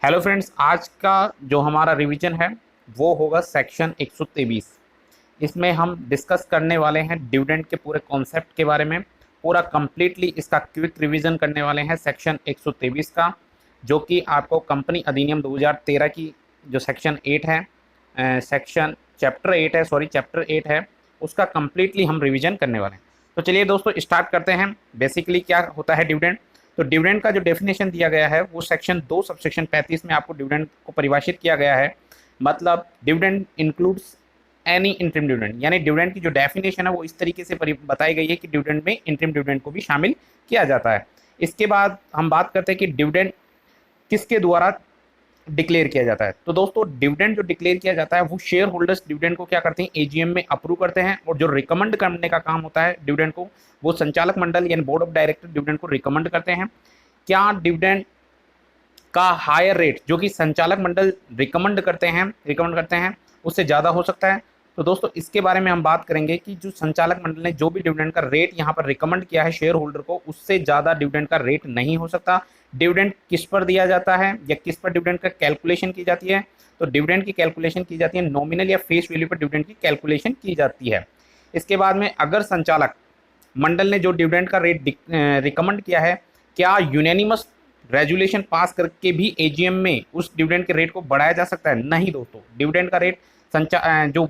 Hello friends, आज का जो हमारा रिवीजन है वो होगा सेक्शन 123। इसमें हम डिस्कस करने वाले हैं डिविडेंड के पूरे कॉन्सेप्ट के बारे में। पूरा कंप्लीटली इसका क्विक रिवीजन करने वाले हैं सेक्शन 123 का, जो कि आपको कंपनी अधिनियम 2013 की जो सेक्शन 8 है, सेक्शन चैप्टर 8 है, सॉरी चैप्टर 8 है, उसका कंप्लीटली हम रिवीजन करने वाले हैं। तो चलिए दोस्तों स्टार्ट करते हैं। बेसिकली क्या होता है डिविडेंड। तो डिविडेंड का जो डेफिनेशन दिया गया है वो सेक्शन 2 सबसेक्शन 35 में आपको डिविडेंड को परिभाषित किया गया है। मतलब dividend includes any interim dividend, यानी डिविडेंड की जो डेफिनेशन है वो इस तरीके से बताई गई है कि डिविडेंड में इंटरिम डिविडेंड को भी शामिल किया जाता है। इसके बाद हम बात करते हैं कि डिविडेंड किसके द्वारा डिक्लेयर किया जाता है। तो दोस्तों डिविडेंड जो डिक्लेयर किया जाता है वो शेयर होल्डर्स डिविडेंड को क्या करते हैं, एजीएम में अप्रूव करते हैं, और जो रिकमेंड करने का काम होता है डिविडेंड को, वो संचालक मंडल यानी बोर्ड ऑफ डायरेक्टर डिविडेंड को रिकमेंड करते हैं। क्या डिविडेंड का हायर रेट जो कि संचालक मंडल रिकमेंड करते हैं उससे ज़्यादा हो सकता है। तो दोस्तों इसके बारे में हम बात करेंगे कि जो संचालक मंडल ने जो भी डिविडेंड का रेट यहाँ पर रिकमेंड किया है शेयर होल्डर को, उससे ज़्यादा डिविडेंड का रेट नहीं हो सकता। डिविडेंड किस पर दिया जाता है या किस पर डिविडेंड का कैलकुलेशन की जाती है, तो डिविडेंड की कैलकुलेशन की जाती है नॉमिनल या फेस वैल्यू पर डिविडेंड की कैलकुलेशन की जाती है। इसके बाद में अगर संचालक मंडल ने जो डिविडेंड का रेट रिकमेंड किया है, क्या यूनैनिमस रेजुलेशन पास करके भी एजीएम में उस डिविडेंड के रेट को बढ़ाया जा सकता है? नहीं दोस्तों, डिविडेंड का रेट जो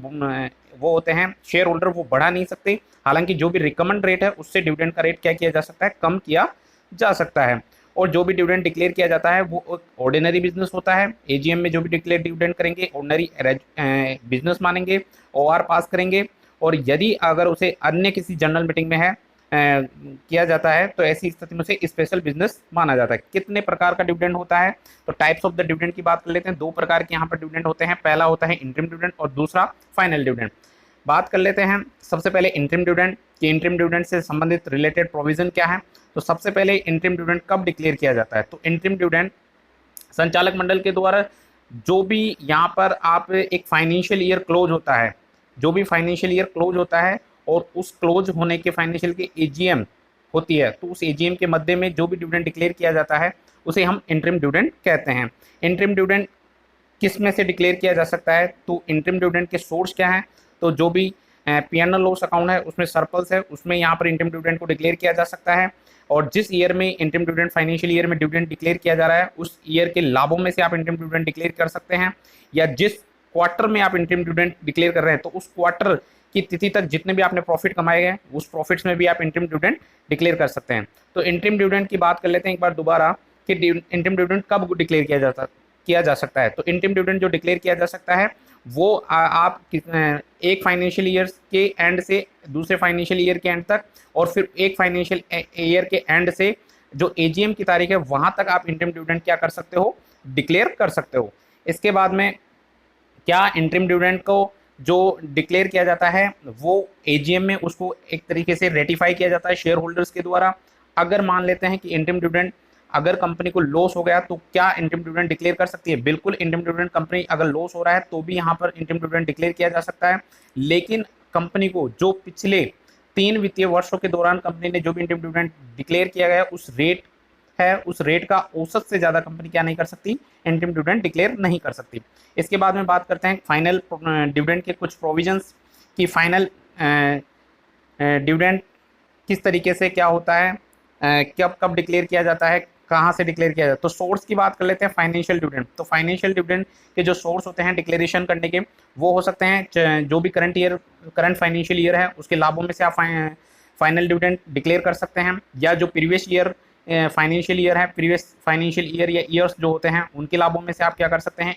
वो होते हैं शेयर होल्डर वो बढ़ा नहीं सकते। हालांकि जो भी रिकमेंड रेट है उससे डिविडेंड का रेट क्या किया जा सकता है, कम किया जा सकता है। और जो भी डिविडेंड डिक्लेयर किया जाता है वो ऑर्डिनरी बिजनेस होता है। एजीएम में जो भी डिक्लेयर डिविडेंड करेंगे ऑर्डिनरी बिजनेस मानेंगे, ओआर पास करेंगे, और यदि अगर उसे अन्य किसी जनरल मीटिंग में है किया जाता है तो ऐसी स्थिति में उसे स्पेशल बिजनेस माना जाता है। कितने प्रकार का डिविडेंड होता है, तो टाइप्स ऑफ द डिविडेंड की बात कर लेते हैं। दो प्रकार के यहाँ पर डिविडेंड होते हैं, पहला होता है इंटरिम डिविडेंड और दूसरा फाइनल डिविडेंड। बात कर लेते हैं सबसे पहले इंटरिम डिविडेंड कि इंटरिम डिविडेंड से संबंधित रिलेटेड प्रोविजन क्या है। तो सबसे पहले इंटरिम डिविडेंड कब डिक्लेयर किया जाता है, तो इंटरिम डिविडेंड संचालक मंडल के द्वारा जो भी यहाँ पर आप एक फाइनेंशियल ईयर क्लोज होता है, जो भी फाइनेंशियल ईयर क्लोज होता है और उस क्लोज होने के फाइनेंशियल की एजीएम होती है, तो उस एजीएम के मध्य में जो भी डिविडेंड डिक्लेयर किया जाता है उसे हम इंटरिम डिविडेंड कहते हैं। इंटरिम डिविडेंड किस में से डिक्लेयर किया जा सकता है, तो इंटरिम डिविडेंड के सोर्स क्या है, तो जो भी पी&एल लॉस अकाउंट है उसमें सरप्लस है, उसमें यहाँ पर इंटरिम डिविडेंड को डिक्लेयर किया जा सकता है। और जिस ईयर में इंटरिम डिविडेंड फाइनेंशियल ईयर में डिविडेंड डिक्लेयर किया जा रहा है उस ईयर के लाभों में से आप इंटरिम डिविडेंड डिक्लेयर कर सकते हैं, या जिस क्वार्टर में आप इंटरिम डिविडेंड डिक्लेयर कर रहे हैं तो उस क्वार्टर की तिथि तक जितने भी आपने प्रॉफिट कमाए गए उस प्रॉफिट्स में भी आप इंटरिम डिविडेंड डिक्लेयर कर सकते हैं। तो इंटरिम डिविडेंड की बात कर लेते हैं एक बार दोबारा कि इंटरिम डिविडेंड कब डिक्लेयर किया जा सकता है। तो इंटरिम डिविडेंड जो डिक्लेयर किया जा सकता है वो आप एक फाइनेंशियल ईयर के एंड से दूसरे फाइनेंशियल ईयर के एंड तक, और फिर एक फाइनेंशियल ईयर के एंड से जो एजीएम की तारीख है वहां तक आप इंटरिम डिविडेंड क्या कर सकते हो, डिक्लेयर कर सकते हो। इसके बाद में क्या इंटरिम डिविडेंड को जो डिक्लेयर किया जाता है वो एजीएम में उसको एक तरीके से रेटिफाई किया जाता है शेयर होल्डर्स के द्वारा। अगर मान लेते हैं कि इंटरिम डिविडेंड अगर कंपनी को लॉस हो गया तो क्या इंटरिम डिविडेंड डिक्लेयर कर सकती है? बिल्कुल, इंटरिम डिविडेंड कंपनी अगर लॉस हो रहा है तो भी यहाँ पर इंटरिम डिविडेंड डिक्लेयर किया जा सकता है। लेकिन कंपनी को जो पिछले 3 वित्तीय वर्षों के दौरान कंपनी ने जो भी इंटरिम डिविडेंड डिक्लेयर किया गया उस रेट है, उस रेट का औसत से ज़्यादा कंपनी क्या नहीं कर सकती, इंटरिम डिविडेंड डिक्लेयर नहीं कर सकती। इसके बाद में बात करते हैं फाइनल डिविडेंड के कुछ प्रोविजंस की। फाइनल डिविडेंड किस तरीके से क्या होता है, कब कब डिक्लेयर किया जाता है, कहाँ से डिक्लेयर किया जाता है। तो सोर्स की बात कर लेते हैं फाइनेंशियल डिविडेंड। तो फाइनेंशियल डिविडेंड के जो सोर्स होते हैं डिक्लेरेशन करने के वो हो सकते हैं जो भी करंट फाइनेंशियल ईयर है उसके लाभों में से आप फाइनल डिविडेंड डिक्लेयर कर सकते हैं, या जो प्रीवियस ईयर फाइनेंशियल ईयर है, प्रीवियस फाइनेंशियल ईयर या ईयर्स जो होते हैं उनके लाभों में से आप क्या कर सकते हैं,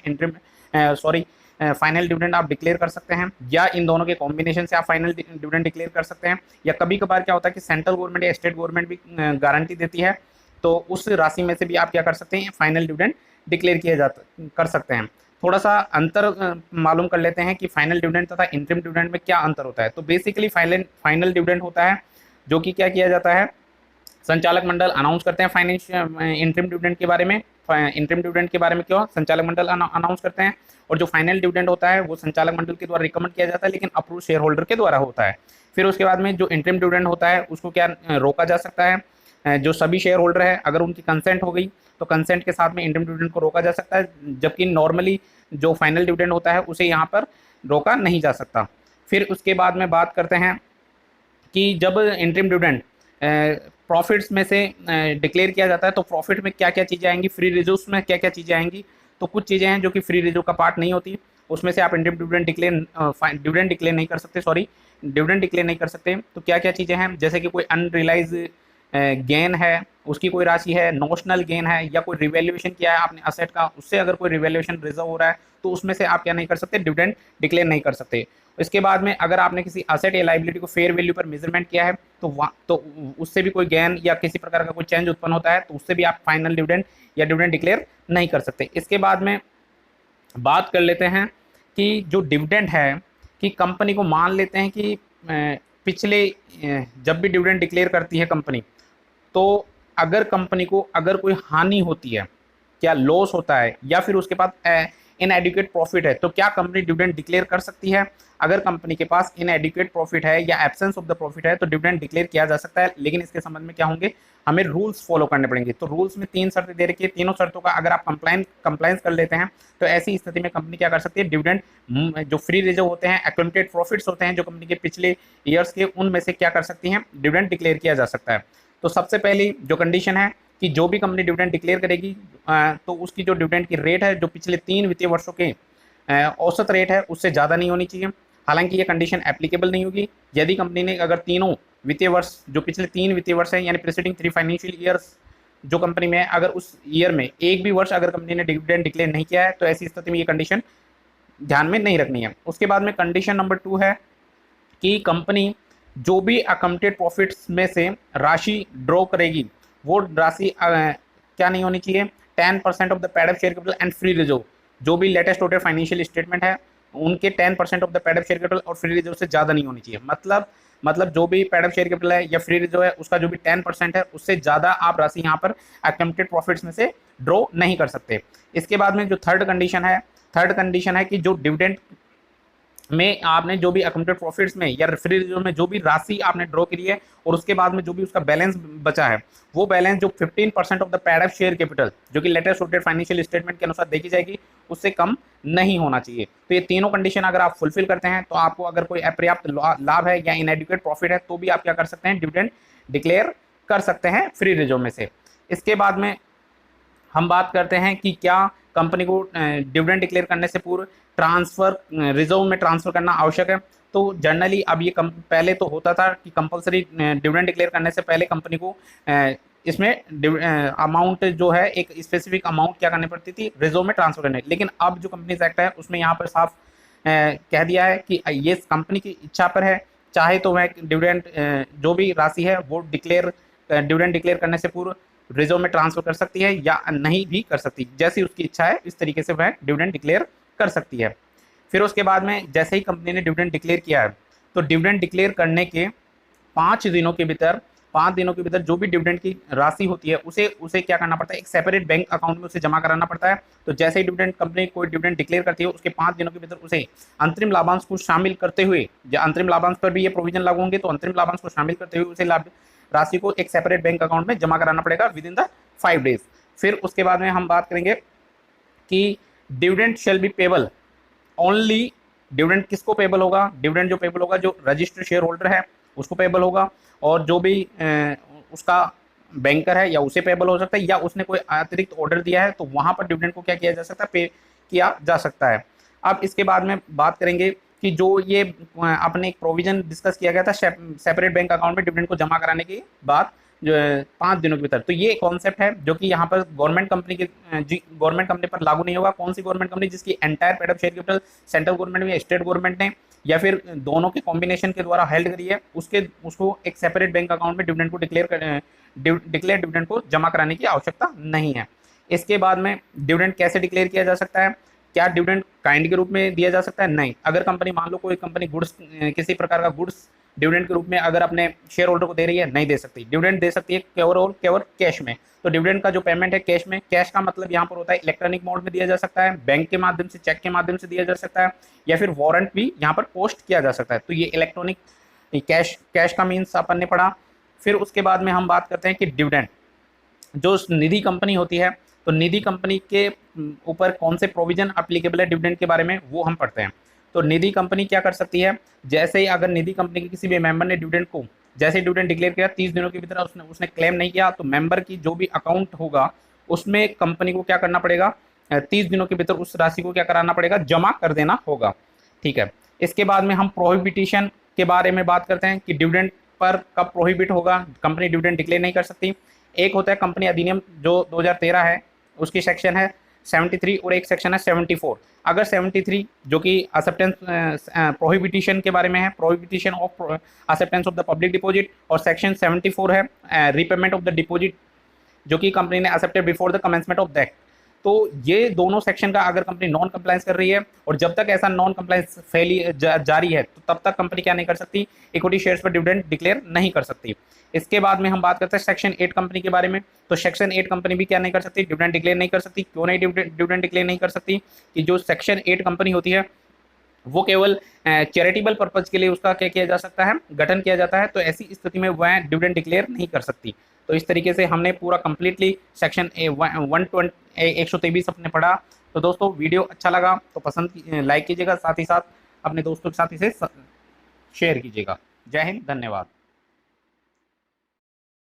फाइनल डिविडेंड आप डिक्लेयर कर सकते हैं, या इन दोनों के कॉम्बिनेशन से आप फाइनल डिविडेंड डिक्लेयर कर सकते हैं। या कभी कभार क्या होता है कि सेंट्रल गवर्नमेंट या स्टेट गवर्नमेंट भी गारंटी देती है तो उस राशि में से भी आप क्या कर सकते हैं, फाइनल डिविडेंड डिक्लेयर कर सकते हैं। थोड़ा सा अंतर मालूम कर लेते हैं कि फाइनल डिविडेंड तथा इंटरिम डिविडेंड में क्या अंतर होता है। तो बेसिकली फाइनल डिविडेंड होता है जो कि क्या किया जाता है, संचालक मंडल अनाउंस करते हैं फाइनेंशियल इंटरिम डिविडेंड के बारे में। इंटरिम डिविडेंड के बारे में क्यों संचालक मंडल अनाउंस करते हैं, और जो फाइनल डिविडेंड होता है वो संचालक मंडल के द्वारा रिकमेंड किया जाता है लेकिन अप्रूव शेयर होल्डर के द्वारा होता है। फिर उसके बाद में जो इंटरिम डिविडेंड होता है उसको क्या रोका जा सकता है, जो सभी शेयर होल्डर है अगर उनकी कंसेंट हो गई तो कंसेंट के साथ में इंटरिम डिविडेंड को रोका जा सकता है, जबकि नॉर्मली जो फाइनल डिविडेंड होता है उसे यहाँ पर रोका नहीं जा सकता। फिर उसके बाद में बात करते हैं कि जब इंटरिम डिविडेंड प्रॉफिट्स में से डिक्लेयर किया जाता है तो प्रॉफिट में क्या क्या चीज़ें आएंगी, फ्री रिजर्व्स में क्या क्या चीज़ें आएंगी। तो कुछ चीज़ें हैं जो कि फ्री रिजर्व का पार्ट नहीं होती, उसमें से आप इंटरिम डिविडेंड डिक्लेयर नहीं कर सकते, सॉरी डिविडेंड डिक्लेयर नहीं कर सकते। तो क्या क्या चीज़ें हैं, जैसे कि कोई अनरियलाइज गेन है उसकी कोई राशि है, नोशनल गेन है, या कोई रिवैल्यूएशन किया है आपने असेट का उससे अगर कोई रिवैल्यूएशन रिजर्व हो रहा है तो उसमें से आप क्या नहीं कर सकते, डिविडेंड डिक्लेयर नहीं कर सकते। इसके बाद में अगर आपने किसी असेट या लाइबिलिटी को फेयर वैल्यू पर मेजरमेंट किया है तो उससे भी कोई गेन या किसी प्रकार का कोई चेंज उत्पन्न होता है तो उससे भी आप फाइनल डिविडेंड या डिविडेंड डिक्लेयर नहीं कर सकते। इसके बाद में बात कर लेते हैं कि जो डिविडेंड है कि कंपनी को मान लेते हैं कि पिछले जब भी डिविडेंड डिक्लेयर करती है कंपनी तो अगर कंपनी को अगर कोई हानि होती है, क्या लॉस होता है या फिर उसके पास इनएडिक्वेट प्रॉफिट है तो क्या कंपनी डिविडेंड डिक्लेयर कर सकती है। अगर कंपनी के पास इनएडिक्वेट प्रॉफिट है या एब्सेंस ऑफ द प्रॉफिट है तो डिविडेंड डिक्लेयर किया जा सकता है, लेकिन इसके संबंध में क्या होंगे, हमें रूल्स फॉलो करने पड़ेंगे। तो रूल्स में 3 शर्तें दे रखी है, तीनों शर्तों का अगर आप कंप्लायंस कर लेते हैं तो ऐसी स्थिति में कंपनी क्या कर सकती है, डिविडेंड जो फ्री रिजर्व होते हैं, एक्यूमुलेटेड प्रॉफिट्स होते हैं जो कंपनी के पिछले ईयर्स के, उनमें से क्या कर सकती हैं, डिविडेंड डिक्लेयर किया जा सकता है। तो सबसे पहली जो कंडीशन है कि जो भी कंपनी डिविडेंड डिक्लेयर करेगी तो उसकी जो डिविडेंड की रेट है जो पिछले 3 वित्तीय वर्षों के औसत रेट है उससे ज़्यादा नहीं होनी चाहिए। हालांकि ये कंडीशन एप्लीकेबल नहीं होगी यदि कंपनी ने अगर तीनों वित्तीय वर्ष जो पिछले 3 वित्तीय वर्ष है यानी प्रीसीडिंग 3 फाइनेंशियल ईयर्स जो कंपनी में अगर उस ईयर में एक भी वर्ष अगर कंपनी ने डिविडेंड डिक्लेयर नहीं किया है तो ऐसी स्थिति में ये कंडीशन ध्यान में नहीं रखनी है। उसके बाद में कंडीशन नंबर 2 है कि कंपनी जो भी अकाउंटेड प्रॉफिट्स में से राशि ड्रॉ करेगी वो राशि क्या नहीं होनी चाहिए, 10% of the paid up share capital and free reserve. जो भी लेटेस्ट ऑडिटेड फाइनेंशियल स्टेटमेंट है उनके 10% of the paid up share capital और फ्री रिजर्व से ज़्यादा नहीं होनी चाहिए। मतलब जो भी पेड अप शेयर कैपिटल है या फ्री रिजर्व है उसका जो भी 10% है उससे ज़्यादा आप राशि यहाँ पर अकाउंटेड प्रॉफिट्स में से ड्रॉ नहीं कर सकते। इसके बाद में जो थर्ड कंडीशन है कि जो डिविडेंड में आपने जो भी अकाउंटेड प्रॉफिट्स में या फ्री रिजर्व में जो भी राशि आपने ड्रॉ करी है और उसके बाद में जो भी उसका बैलेंस बचा है वो बैलेंस जो 15% of the paid up share capital जो कि लेटेस्ट ऑडिटेड फाइनेंशियल स्टेटमेंट के अनुसार देखी जाएगी उससे कम नहीं होना चाहिए। तो ये तीनों कंडीशन अगर आप फुलफिल करते हैं तो आपको अगर कोई अपर्याप्त लाभ है या इनएडिक्वेट प्रॉफिट है तो भी आप क्या कर सकते हैं, डिविडेंड डिक्लेयर कर सकते हैं फ्री रिजर्व में से। इसके बाद में हम बात करते हैं कि क्या कंपनी को डिविडेंड डिक्लेयर करने से पूर्व ट्रांसफ़र रिजर्व में ट्रांसफ़र करना आवश्यक है। तो जनरली अब ये पहले तो होता था कि कंपलसरी डिविडेंड डिक्लेयर करने से पहले कंपनी को इसमें अमाउंट जो है एक स्पेसिफिक अमाउंट क्या करनी पड़ती थी, रिजर्व में ट्रांसफर करने। लेकिन अब जो कंपनीज एक्ट है उसमें यहाँ पर साफ कह दिया है कि ये कंपनी की इच्छा पर है, चाहे तो वह डिविडेंड जो भी राशि है वो डिविडेंड डिक्लेयर करने से पूर्व रिजर्व में ट्रांसफर कर सकती है या नहीं भी कर सकती, जैसी उसकी इच्छा है इस तरीके से वह डिविडेंड डिक्लेयर कर सकती है। फिर उसके बाद में जैसे ही कंपनी ने डिविडेंड डिक्लेयर किया है तो डिविडेंड डिक्लेयर करने के 5 दिनों के भीतर जो भी डिविडेंड की राशि होती है उसे क्या करना पड़ता है, एक सेपरेट बैंक अकाउंट में उसे जमा कराना पड़ता है। तो जैसे ही डिविडेंड कंपनी कोई डिविडेंड डिक्लेयर करती है उसके 5 दिनों के भीतर उसे अंतरिम लाभांश को शामिल करते हुए, या अंतरिम लाभांश पर भी ये प्रोविजन लागू होंगे, तो अंतरिम लाभांश को शामिल करते हुए उसे राशि को एक सेपरेट बैंक अकाउंट में जमा कराना पड़ेगा विद इन द 5 डेज। फिर उसके बाद में हम बात करेंगे कि dividend shall be payable only, dividend किसको पेबल होगा, डिविडेंड जो पेबल होगा जो रजिस्टर्ड शेयर होल्डर है उसको पेबल होगा, और जो भी उसका बैंकर है या उसे पेबल हो सकता है, या उसने कोई अतिरिक्त ऑर्डर दिया है तो वहाँ पर डिविडेंड को क्या किया जा सकता है, पे किया जा सकता है। अब इसके बाद में बात करेंगे कि जो ये अपने एक प्रोविजन डिस्कस किया गया था सेपरेट बैंक अकाउंट में डिविडेंड को जमा कराने की बात जो 5 दिनों के भीतर, तो ये कॉन्सेप्ट है जो कि यहाँ पर गवर्नमेंट कंपनी पर लागू नहीं होगा। कौन सी गवर्नमेंट कंपनी, जिसकी entire paid up share capital central government में, स्टेट गवर्नमेंट ने या फिर दोनों के कॉम्बिनेशन के द्वारा हेल्ड करी है, उसको एक सेपरेट बैंक अकाउंट में डिविडेंड को डिक्लेयर डिविडेंड को जमा कराने की आवश्यकता नहीं है। इसके बाद में डिविडेंड कैसे डिक्लेयर किया जा सकता है, क्या डिविडेंड काइंड के रूप में दिया जा सकता है, नहीं। अगर कंपनी मान लो कोई कंपनी गुड्स किसी प्रकार का गुड्स डिविडेंड के रूप में अगर अपने शेयर होल्डर को दे रही है, नहीं दे सकती। डिविडेंड दे सकती है केवल कैश में। तो डिविडेंड का जो पेमेंट है कैश में, कैश का मतलब यहाँ पर होता है इलेक्ट्रॉनिक मोड में दिया जा सकता है, बैंक के माध्यम से, चेक के माध्यम से दिया जा सकता है, या फिर वारंट भी यहाँ पर पोस्ट किया जा सकता है। तो ये इलेक्ट्रॉनिक कैश का मीन्स अपन ने पढ़ा। फिर उसके बाद में हम बात करते हैं कि डिविडेंड, जो निधि कंपनी होती है, तो निधि कंपनी के ऊपर कौन से प्रोविजन एप्लीकेबल है डिविडेंड के बारे में, वो हम पढ़ते हैं। तो निधि कंपनी क्या कर सकती है, जैसे ही अगर निधि कंपनी के किसी भी मेंबर ने डिविडेंड को, जैसे ही डिविडेंड डिक्लेयर किया 30 दिनों के भीतर उसने क्लेम नहीं किया, तो मेंबर की जो भी अकाउंट होगा उसमें कंपनी को क्या करना पड़ेगा, 30 दिनों के भीतर उस राशि को क्या कराना पड़ेगा, जमा कर देना होगा। ठीक है, इसके बाद में हम प्रोहिबिटेशन के बारे में बात करते हैं कि डिविडेंड पर कब प्रोहिबिट होगा, कंपनी डिविडेंड डिक्लेयर नहीं कर सकती। एक होता है कंपनी अधिनियम जो 2013 है, उसकी सेक्शन है 73 और एक सेक्शन है 74। अगर 73 जो कि एक्सेप्टेंस प्रोहिबिटेशन के बारे में है, प्रोहिबिटेशन of acceptance of the public deposit, और सेक्शन 74 है रीपेमेंट ऑफ द डिपॉजिट जो कि कंपनी ने accepted before the commencement of that. तो ये दोनों सेक्शन का अगर कंपनी नॉन कंप्लायंस कर रही है और जब तक ऐसा नॉन कंप्लायंस जारी है, तो तब तक कंपनी क्या नहीं कर सकती, इक्विटी शेयर्स पर डिविडेंड डिक्लेयर नहीं कर सकती। इसके बाद में हम बात करते हैं सेक्शन 8 कंपनी के बारे में। तो सेक्शन 8 कंपनी भी क्या नहीं कर सकती, डिविडेंड डिक्लेयर नहीं कर सकती। क्यों नहीं डिविडेंड डिक्लेयर नहीं कर सकती, कि जो सेक्शन 8 कंपनी होती है वो केवल चैरिटेबल पर्पज के लिए उसका क्या किया जा सकता है, गठन किया जाता है, तो ऐसी स्थिति में वह डिविडेंड डिक्लेयर नहीं कर सकती। तो इस तरीके से हमने पूरा कंप्लीटली सेक्शन 123 अपने पढ़ा। तो दोस्तों वीडियो अच्छा लगा तो पसंद लाइक कीजिएगा, साथ ही साथ अपने दोस्तों के साथ इसे शेयर कीजिएगा। जय हिंद, धन्यवाद।